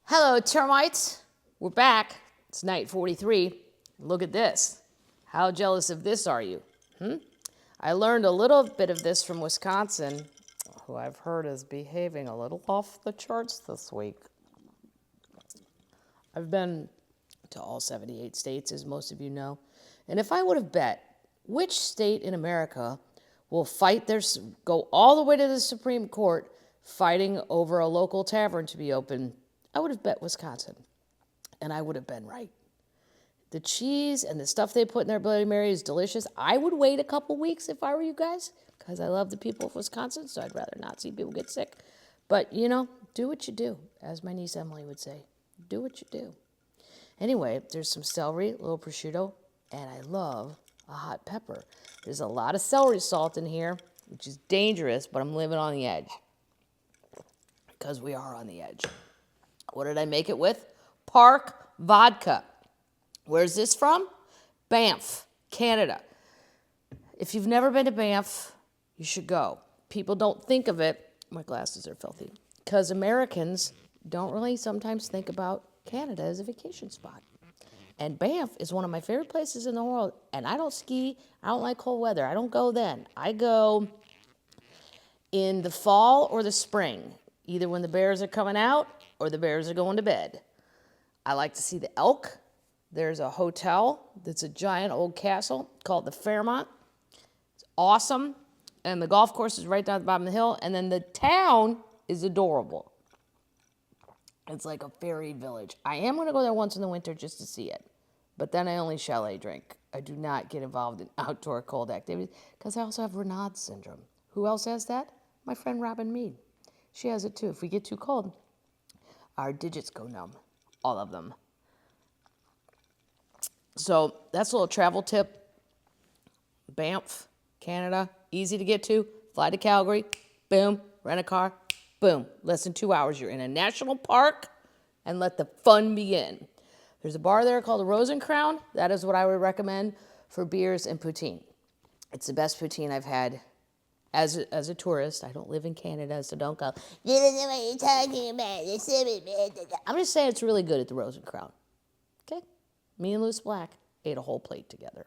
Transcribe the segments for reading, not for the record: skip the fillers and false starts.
Hello, termites. We're back. It's night 43. Look at this. How jealous of this are you? I learned a little bit of this from Wisconsin, who I've heard is behaving a little off the charts this week. I've been to all 78 states, as most of you know. And if I would have bet which state in America will go all the way to the Supreme Court fighting over a local tavern to be open, I would have bet Wisconsin. And I would have been right. The cheese and the stuff they put in their Bloody Mary is delicious. I would wait a couple weeks if I were you guys, because I love the people of Wisconsin, so I'd rather not see people get sick. But, do what you do, as my niece Emily would say. Do what you do. Anyway, there's some celery, a little prosciutto, and I love a hot pepper. There's a lot of celery salt in here, which is dangerous, but I'm living on the edge. Because we are on the edge. What did I make it with? Park vodka. Where's this from? Banff, Canada. If you've never been to Banff, you should go. People don't think of it. My glasses are filthy. Because Americans don't really sometimes think about Canada as a vacation spot. And Banff is one of my favorite places in the world. And I don't ski. I don't like cold weather. I don't go then. I go in the fall or the spring, either when the bears are coming out or the bears are going to bed. I like to see the elk. There's a hotel that's a giant old castle called the Fairmont. It's awesome. And the golf course is right down at the bottom of the hill. And then the town is adorable. It's like a fairy village. I am going to go there once in the winter just to see it. But then I only chalet drink. I do not get involved in outdoor cold activities because I also have Raynaud's syndrome. Who else has that? My friend Robin Mead. She has it too. If we get too cold, our digits go numb. All of them. So that's a little travel tip. Banff, Canada, easy to get to. Fly to Calgary, boom, rent a car, boom. Less than 2 hours, you're in a national park, and let the fun begin. There's a bar there called the Rose and Crown. That is what I would recommend for beers and poutine. It's the best poutine I've had as a tourist. I don't live in Canada, so don't go, you don't know what you're talking about. I'm just saying it's really good at the Rose and Crown. Okay? Me and Luce Black ate a whole plate together.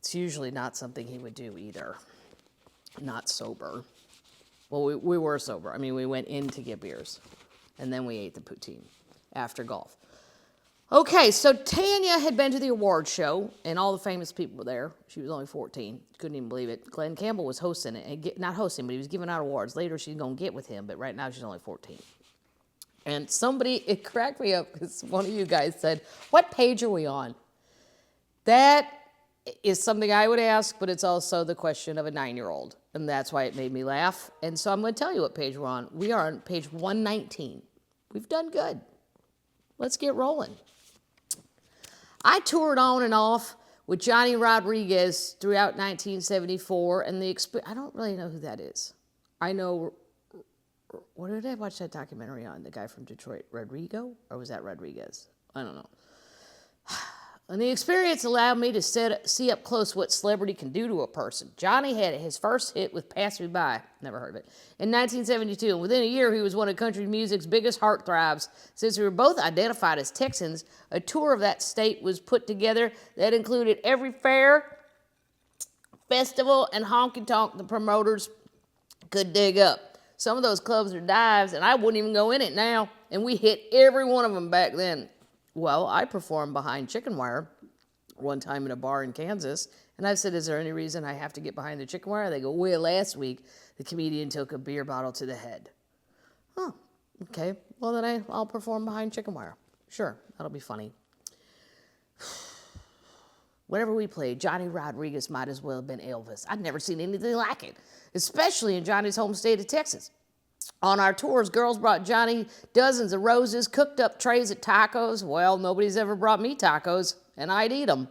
It's usually not something he would do either. Not sober. Well, we were sober. I mean, we went in to get beers, and then we ate the poutine after golf. Okay, so Tanya had been to the award show, and all the famous people were there. She was only 14. Couldn't even believe it. Glenn Campbell was hosting it. And not hosting, but he was giving out awards. Later, she's going to get with him, but right now she's only 14. And it cracked me up because one of you guys said, what page are we on? That is something I would ask, but it's also the question of a 9-year-old. And that's why it made me laugh. And so I'm going to tell you what page we're on. We are on page 119. We've done good. Let's get rolling. I toured on and off with Johnny Rodriguez throughout 1974, and I don't really know who that is. I know, what did I watch that documentary on? The guy from Detroit, Rodrigo? Or was that Rodriguez? I don't know. And the experience allowed me to see up close what celebrity can do to a person. Johnny had his first hit with Pass Me By, never heard of it, in 1972. And within a year, he was one of country music's biggest heartthrobs. Since we were both identified as Texans, a tour of that state was put together that included every fair, festival, and honky-tonk the promoters could dig up. Some of those clubs are dives, and I wouldn't even go in it now. And we hit every one of them back then. Well, I performed behind chicken wire one time in a bar in Kansas, and I said, is there any reason I have to get behind the chicken wire? They go, well, last week, the comedian took a beer bottle to the head. Oh, okay. Well, then I'll perform behind chicken wire. Sure, that'll be funny. Whenever we played, Johnny Rodriguez might as well have been Elvis. I'd never seen anything like it, especially in Johnny's home state of Texas. On our tours, girls brought Johnny dozens of roses, cooked up trays of tacos. Well, nobody's ever brought me tacos, and I'd eat them.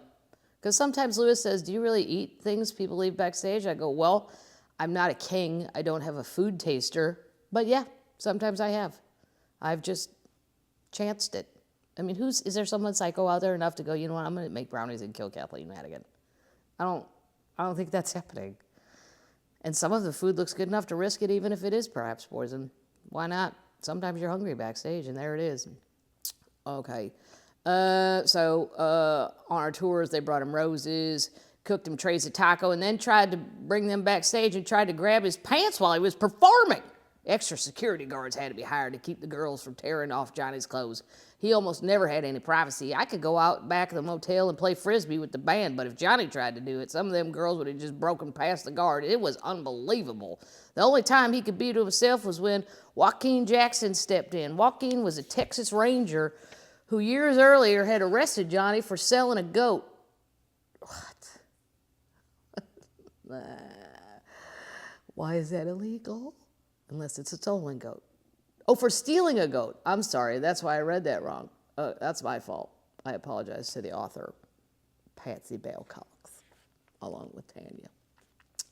Because sometimes Lewis says, do you really eat things people leave backstage? I go, well, I'm not a king. I don't have a food taster. But yeah, sometimes I have. I've just chanced it. I mean, is there someone psycho out there enough to go, you know what, I'm going to make brownies and kill Kathleen Madigan? I don't think that's happening. And some of the food looks good enough to risk it, even if it is perhaps poison. Why not? Sometimes you're hungry backstage, and there it is. Okay. So on our tours, they brought him roses, cooked him trays of taco, and then tried to bring them backstage and tried to grab his pants while he was performing. Extra security guards had to be hired to keep the girls from tearing off Johnny's clothes. He almost never had any privacy. I could go out back of the motel and play Frisbee with the band, but if Johnny tried to do it, some of them girls would have just broken past the guard. It was unbelievable. The only time he could be to himself was when Joaquin Jackson stepped in. Joaquin was a Texas Ranger who years earlier had arrested Johnny for selling a goat. What? Why is that illegal? Unless it's a stolen goat. Oh, for stealing a goat. I'm sorry. That's why I read that wrong. That's my fault. I apologize to the author, Patsy Bale-Cox, along with Tanya,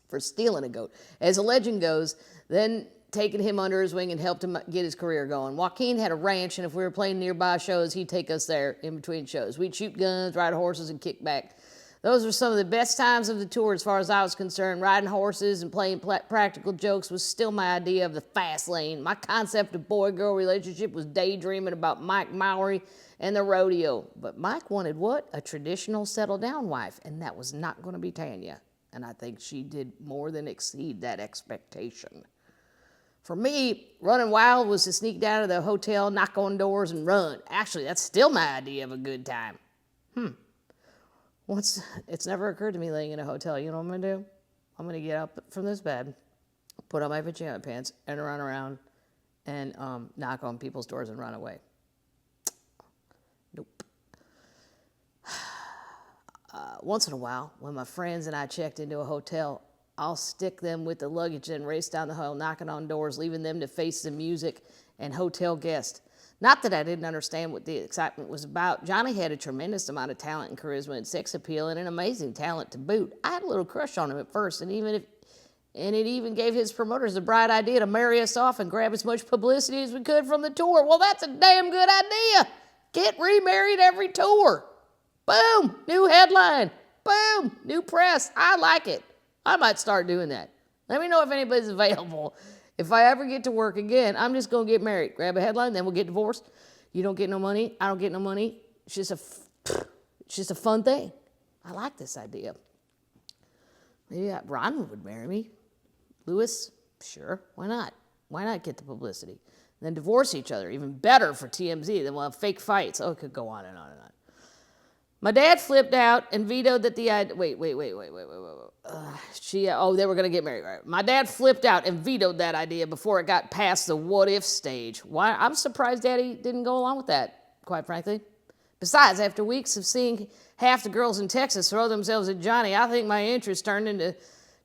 for stealing a goat. As the legend goes, then taking him under his wing and helped him get his career going. Joaquin had a ranch, and if we were playing nearby shows, he'd take us there in between shows. We'd shoot guns, ride horses, and kick back. Those were some of the best times of the tour as far as I was concerned. Riding horses and playing practical jokes was still my idea of the fast lane. My concept of boy-girl relationship was daydreaming about Mike Mowry and the rodeo. But Mike wanted what? A traditional settle-down wife, and that was not going to be Tanya. And I think she did more than exceed that expectation. For me, running wild was to sneak down to the hotel, knock on doors, and run. Actually, that's still my idea of a good time. It's never occurred to me laying in a hotel. You know what I'm going to do? I'm going to get up from this bed, put on my pajama pants, and run around and knock on people's doors and run away. Nope. Once in a while, when my friends and I checked into a hotel, I'll stick them with the luggage and race down the hall, knocking on doors, leaving them to face the music and hotel guests. Not that I didn't understand what the excitement was about. Johnny had a tremendous amount of talent and charisma and sex appeal and an amazing talent to boot. I had a little crush on him at first, and it even gave his promoters the bright idea to marry us off and grab as much publicity as we could from the tour. Well, that's a damn good idea. Get remarried every tour. Boom, new headline. Boom, new press. I like it. I might start doing that. Let me know if anybody's available. If I ever get to work again, I'm just going to get married. Grab a headline, then we'll get divorced. You don't get no money. I don't get no money. It's just a fun thing. I like this idea. Maybe Ron would marry me. Lewis, sure. Why not? Why not get the publicity? Then divorce each other. Even better for TMZ. Then we'll have fake fights. Oh, it could go on and on and on. My dad flipped out and vetoed that the idea. Wait. They were going to get married. Right. My dad flipped out and vetoed that idea before it got past the what-if stage. Why? I'm surprised Daddy didn't go along with that, quite frankly. Besides, after weeks of seeing half the girls in Texas throw themselves at Johnny, I think my interest turned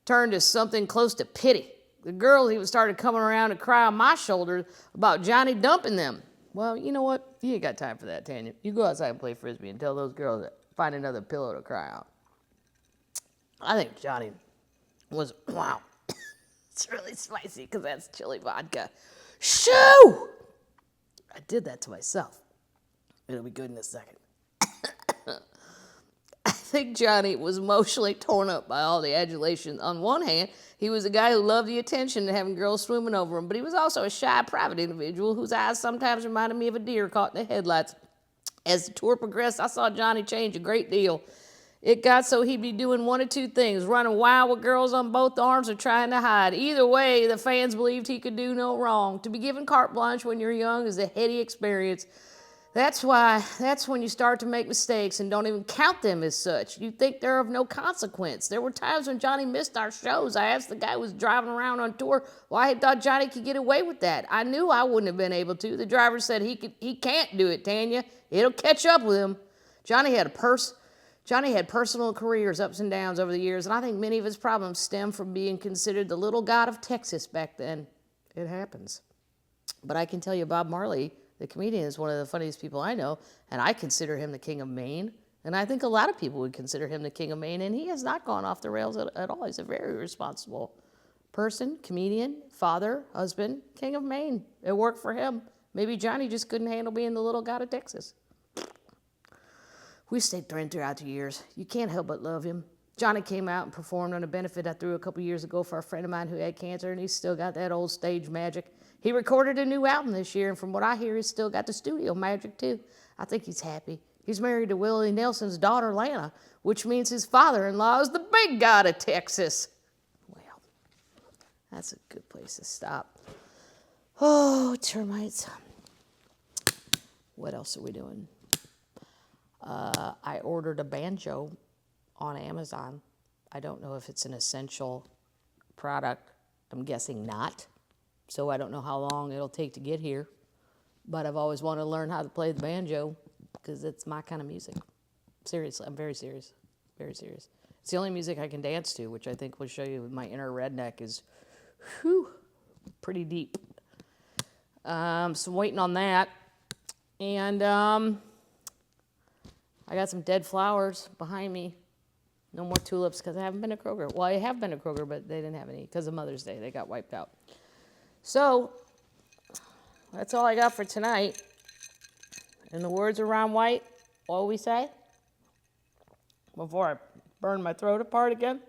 to something close to pity. The girls even started coming around to cry on my shoulder about Johnny dumping them. Well, you know what? You ain't got time for that, Tanya. You go outside and play Frisbee and tell those girls to find another pillow to cry on. I think Johnny was, wow. It's really spicy because that's chili vodka. Shoo! I did that to myself. It'll be good in a second. I think Johnny was emotionally torn up by all the adulation. On one hand, he was a guy who loved the attention and having girls swimming over him, but he was also a shy, private individual whose eyes sometimes reminded me of a deer caught in the headlights. As the tour progressed, I saw Johnny change a great deal. It got so he'd be doing one of two things, running wild with girls on both arms or trying to hide. Either way, the fans believed he could do no wrong. To be given carte blanche when you're young is a heady experience. That's when you start to make mistakes and don't even count them as such. You think they're of no consequence. There were times when Johnny missed our shows. I asked the guy who was driving around on tour why he thought Johnny could get away with that. I knew I wouldn't have been able to. The driver said he can't do it, Tanya. It'll catch up with him. Johnny had personal careers, ups and downs over the years, and I think many of his problems stem from being considered the little god of Texas back then. It happens. But I can tell you Bob Marley, the comedian, is one of the funniest people I know, and I consider him the king of Maine, and I think a lot of people would consider him the king of Maine, and he has not gone off the rails at all. He's a very responsible person, comedian, father, husband, king of Maine. It worked for him. Maybe Johnny just couldn't handle being the little god of Texas. We stayed friends throughout the years. You can't help but love him. Johnny came out and performed on a benefit I threw a couple years ago for a friend of mine who had cancer, and he's still got that old stage magic. He recorded a new album this year, and from what I hear, he's still got the studio magic too. I think he's happy. He's married to Willie Nelson's daughter, Lana, which means his father-in-law is the big god of Texas. Well, that's a good place to stop. Oh, termites. What else are we doing? I ordered a banjo on Amazon. I don't know if it's an essential product. I'm guessing not. So I don't know how long it'll take to get here. But I've always wanted to learn how to play the banjo because it's my kind of music. Seriously, I'm very serious. Very serious. It's the only music I can dance to, which I think will show you my inner redneck is pretty deep. So I'm waiting on that. And I got some dead flowers behind me. No more tulips because I haven't been to Kroger. Well, I have been to Kroger, but they didn't have any because of Mother's Day. They got wiped out. So that's all I got for tonight. In the words of Ron White, what we say? Before I burn my throat apart again?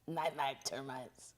Night-night, termites.